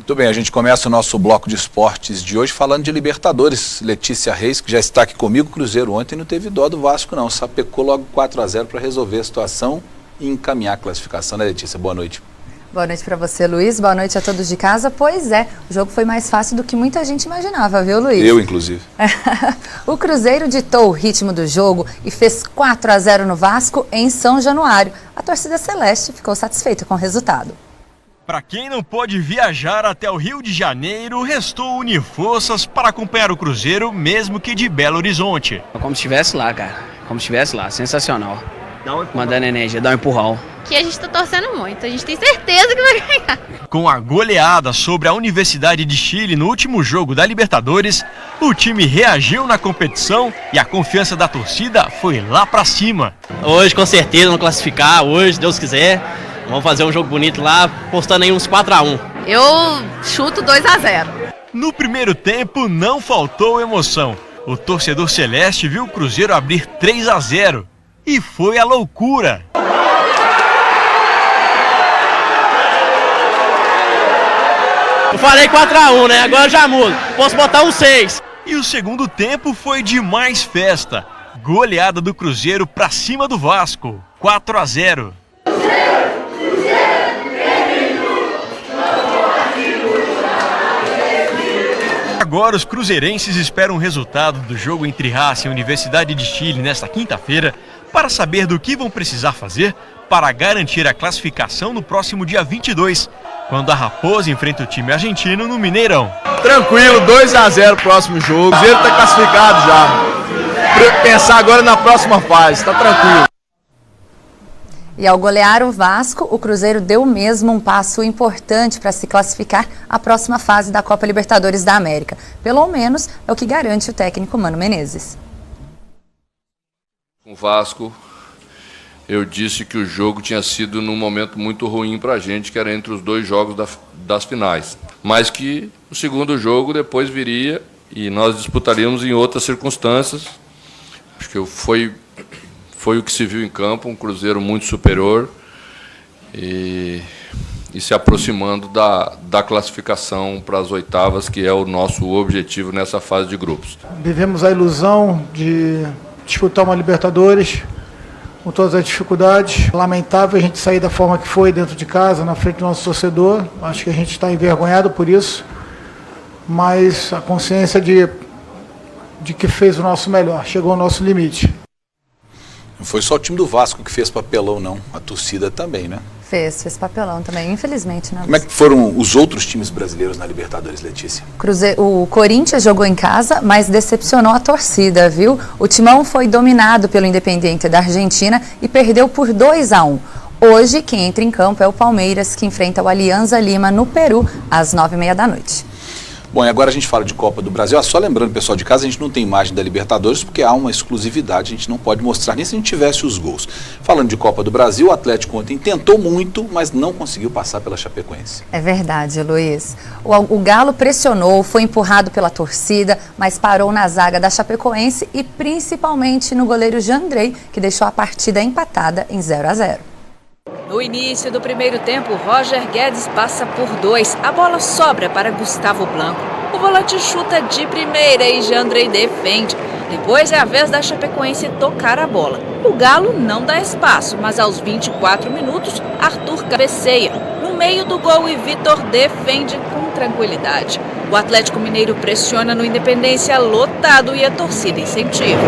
Muito bem, a gente começa o nosso bloco de esportes de hoje falando de Libertadores. Letícia Reis, que já está aqui comigo. O Cruzeiro ontem não teve dó do Vasco, não. Sapecou logo 4-0 para resolver a situação e encaminhar a classificação, né, Letícia? Boa noite. Boa noite para você, Luiz. Boa noite a todos de casa. Pois é, o jogo foi mais fácil do que muita gente imaginava, viu, Luiz? Eu, inclusive. O Cruzeiro ditou o ritmo do jogo e fez 4-0 no Vasco em São Januário. A torcida celeste ficou satisfeita com o resultado. Para quem não pôde viajar até o Rio de Janeiro, restou unir forças para acompanhar o Cruzeiro, mesmo que de Belo Horizonte. Como se estivesse lá, cara. Como se estivesse lá. Sensacional. Mandando energia, dá um empurrão. Que a gente tá torcendo muito, a gente tem certeza que vai ganhar. Com a goleada sobre a Universidade de Chile no último jogo da Libertadores, o time reagiu na competição e a confiança da torcida foi lá pra cima. Hoje, com certeza, vamos classificar. Hoje, se Deus quiser, vamos fazer um jogo bonito lá, postando aí uns 4-1. Eu chuto 2-0. No primeiro tempo, não faltou emoção. O torcedor celeste viu o Cruzeiro abrir 3-0. E foi a loucura. Eu falei 4-1, né? Agora eu já mudo. Posso botar um 6. E o segundo tempo foi de mais festa. Goleada do Cruzeiro pra cima do Vasco. 4-0. Agora os cruzeirenses esperam o resultado do jogo entre Racing e Universidade de Chile nesta quinta-feira para saber do que vão precisar fazer para garantir a classificação no próximo dia 22, quando a Raposa enfrenta o time argentino no Mineirão. Tranquilo, 2-0 próximo jogo. O Cruzeiro está classificado já. Pensar agora na próxima fase, está tranquilo. E ao golear o Vasco, o Cruzeiro deu mesmo um passo importante para se classificar à próxima fase da Copa Libertadores da América. Pelo menos é o que garante o técnico Mano Menezes. Com o Vasco, eu disse que o jogo tinha sido num momento muito ruim para a gente, que era entre os dois jogos das finais. Mas que o segundo jogo depois viria e nós disputaríamos em outras circunstâncias. Acho que foi o que se viu em campo, um Cruzeiro muito superior e se aproximando da classificação para as oitavas, que é o nosso objetivo nessa fase de grupos. Vivemos a ilusão de disputar uma Libertadores com todas as dificuldades. Lamentável a gente sair da forma que foi dentro de casa, na frente do nosso torcedor. Acho que a gente está envergonhado por isso, mas a consciência de que fez o nosso melhor, chegou ao nosso limite. Não foi só o time do Vasco que fez papelão, não. A torcida também, né? Fez papelão também, infelizmente, né? Como é que foram os outros times brasileiros na Libertadores, Letícia? O Corinthians jogou em casa, mas decepcionou a torcida, viu? O Timão foi dominado pelo Independiente da Argentina e perdeu por 2-1. Hoje, quem entra em campo é o Palmeiras, que enfrenta o Alianza Lima no Peru, às 9h30 da noite. Bom, e agora a gente fala de Copa do Brasil. Só lembrando, pessoal de casa, a gente não tem imagem da Libertadores porque há uma exclusividade, a gente não pode mostrar nem se a gente tivesse os gols. Falando de Copa do Brasil, o Atlético ontem tentou muito, mas não conseguiu passar pela Chapecoense. É verdade, Luiz. O Galo pressionou, foi empurrado pela torcida, mas parou na zaga da Chapecoense e principalmente no goleiro Jandrei, que deixou a partida empatada em 0-0. No início do primeiro tempo, Roger Guedes passa por 2. A bola sobra para Gustavo Blanco. O volante chuta de primeira e Jandrei defende. Depois é a vez da Chapecoense tocar a bola. O Galo não dá espaço, mas aos 24 minutos, Arthur cabeceia. No meio do gol e Vitor defende com tranquilidade. O Atlético Mineiro pressiona no Independência lotado e a torcida incentiva.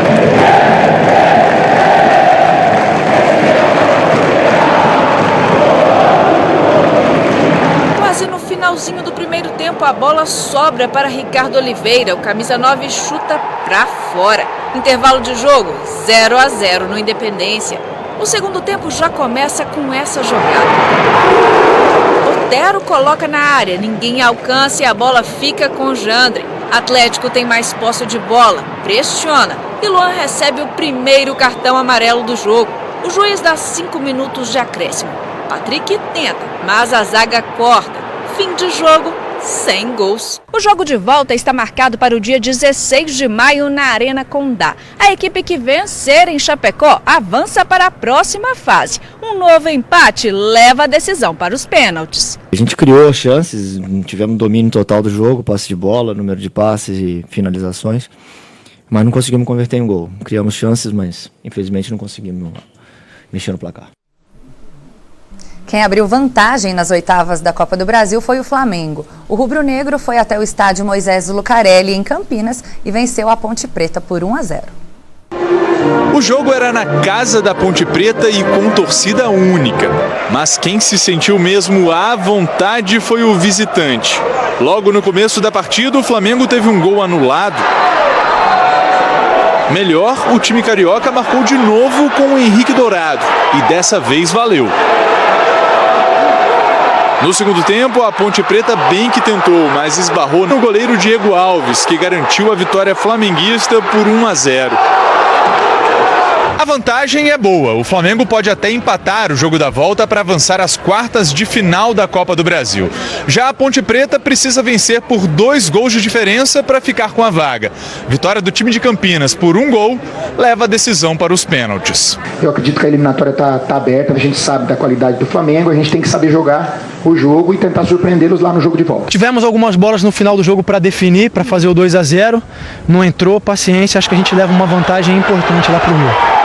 No finalzinho do primeiro tempo, a bola sobra para Ricardo Oliveira. O camisa 9 chuta pra fora. Intervalo de jogo, 0-0 no Independência. O segundo tempo já começa com essa jogada. Otero coloca na área, ninguém alcança e a bola fica com Jandrei. Atlético tem mais posse de bola, pressiona. E Luan recebe o primeiro cartão amarelo do jogo. O juiz dá 5 minutos de acréscimo. Patrick tenta, mas a zaga corta. Fim de jogo, sem gols. O jogo de volta está marcado para o dia 16 de maio na Arena Condá. A equipe que vencer em Chapecó avança para a próxima fase. Um novo empate leva a decisão para os pênaltis. A gente criou chances, tivemos domínio total do jogo, posse de bola, número de passes e finalizações, mas não conseguimos converter em gol. Criamos chances, mas infelizmente não conseguimos mexer no placar. Quem abriu vantagem nas oitavas da Copa do Brasil foi o Flamengo. O rubro-negro foi até o estádio Moisés Lucarelli, em Campinas, e venceu a Ponte Preta por 1-0. O jogo era na casa da Ponte Preta e com torcida única. Mas quem se sentiu mesmo à vontade foi o visitante. Logo no começo da partida, o Flamengo teve um gol anulado. Melhor, o time carioca marcou de novo com o Henrique Dourado. E dessa vez valeu. No segundo tempo, a Ponte Preta bem que tentou, mas esbarrou no goleiro Diego Alves, que garantiu a vitória flamenguista por 1-0. A vantagem é boa. O Flamengo pode até empatar o jogo da volta para avançar às quartas de final da Copa do Brasil. Já a Ponte Preta precisa vencer por 2 gols de diferença para ficar com a vaga. Vitória do time de Campinas por 1 gol leva a decisão para os pênaltis. Eu acredito que a eliminatória está aberta, a gente sabe da qualidade do Flamengo, a gente tem que saber jogar o jogo e tentar surpreendê-los lá no jogo de volta. Tivemos algumas bolas no final do jogo para definir, para fazer o 2-0, não entrou, paciência, acho que a gente leva uma vantagem importante lá para o Rio.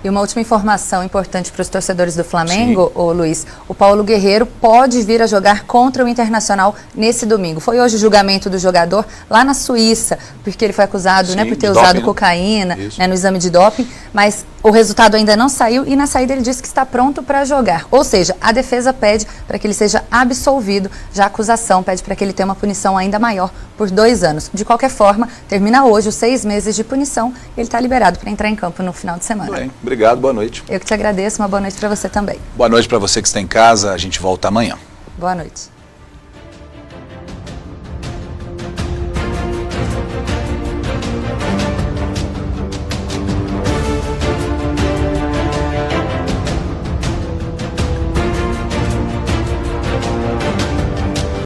E uma última informação importante para os torcedores do Flamengo, ô Luiz, o Paulo Guerreiro pode vir a jogar contra o Internacional nesse domingo. Foi hoje o julgamento do jogador lá na Suíça, porque ele foi acusado por ter usado doping, cocaína no exame de doping, mas o resultado ainda não saiu e na saída ele disse que está pronto para jogar. Ou seja, a defesa pede para que ele seja absolvido, já a acusação pede para que ele tenha uma punição ainda maior por 2 anos. De qualquer forma, termina hoje os 6 meses de punição e ele está liberado para entrar em campo no final de semana. Bem, obrigado, boa noite. Eu que te agradeço, uma boa noite para você também. Boa noite para você que está em casa, a gente volta amanhã. Boa noite.